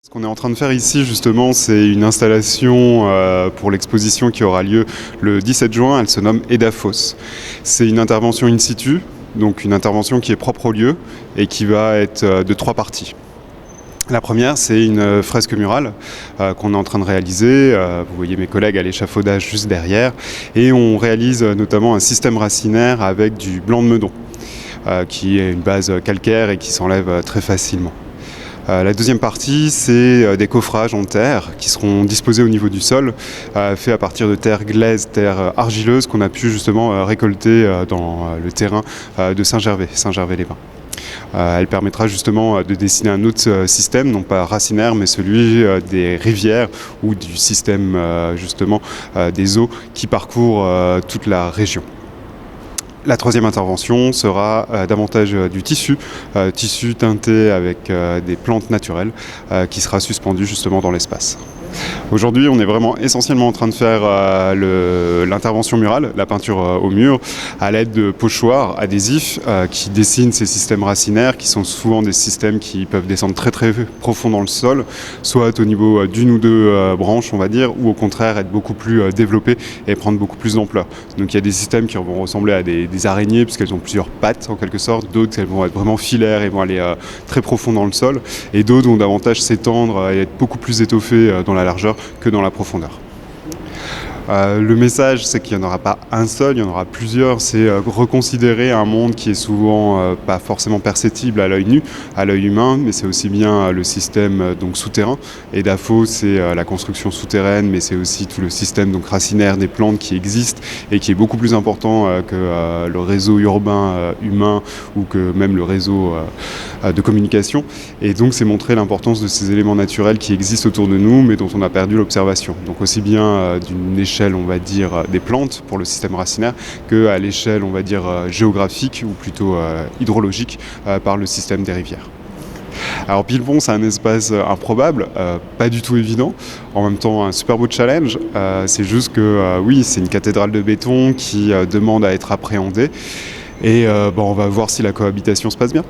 Ce qu'on est en train de faire ici, justement, c'est une installation pour l'exposition qui aura lieu le 17 juin. Elle se nomme Edafos. C'est une intervention in situ, donc une intervention qui est propre au lieu et qui va être de 3 parties. La première, c'est une fresque murale qu'on est en train de réaliser. Vous voyez mes collègues à l'échafaudage juste derrière. Et on réalise notamment un système racinaire avec du blanc de meudon, qui est une base calcaire et qui s'enlève très facilement. La deuxième partie, c'est des coffrages en terre qui seront disposés au niveau du sol, faits à partir de terre glaise, terre argileuse qu'on a pu justement récolter dans le terrain de Saint-Gervais-les-Bains. Elle permettra justement de dessiner un autre système, non pas racinaire, mais celui des rivières ou du système justement des eaux qui parcourent toute la région. La troisième intervention sera davantage du tissu teinté avec des plantes naturelles qui sera suspendu justement dans l'espace. Aujourd'hui, on est vraiment essentiellement en train de faire l'intervention murale, la peinture au mur, à l'aide de pochoirs adhésifs qui dessinent ces systèmes racinaires, qui sont souvent des systèmes qui peuvent descendre très très profond dans le sol, soit au niveau d'une ou deux branches, on va dire, ou au contraire être beaucoup plus développés et prendre beaucoup plus d'ampleur. Donc il y a des systèmes qui vont ressembler à des araignées, puisqu'elles ont plusieurs pattes en quelque sorte, d'autres elles vont être vraiment filaires et vont aller très profond dans le sol, et d'autres vont davantage s'étendre et être beaucoup plus étoffées dans la largeur que dans la profondeur. Le message, c'est qu'il n'y en aura pas un seul, il y en aura plusieurs. C'est reconsidérer un monde qui est souvent pas forcément perceptible à l'œil nu, à l'œil humain, mais c'est aussi bien le système donc souterrain. Edafos, c'est la construction souterraine, mais c'est aussi tout le système donc racinaire des plantes qui existent et qui est beaucoup plus important que le réseau urbain humain ou que même le réseau de communication. Et donc c'est montrer l'importance de ces éléments naturels qui existent autour de nous, mais dont on a perdu l'observation. Donc aussi bien d'une échelle, on va dire, des plantes pour le système racinaire, qu'à l'échelle, on va dire, géographique ou plutôt hydrologique par le système des rivières. Alors Pilpon, c'est un espace improbable, pas du tout évident, en même temps un super beau challenge. C'est juste que oui, c'est une cathédrale de béton qui demande à être appréhendée et on va voir si la cohabitation se passe bien.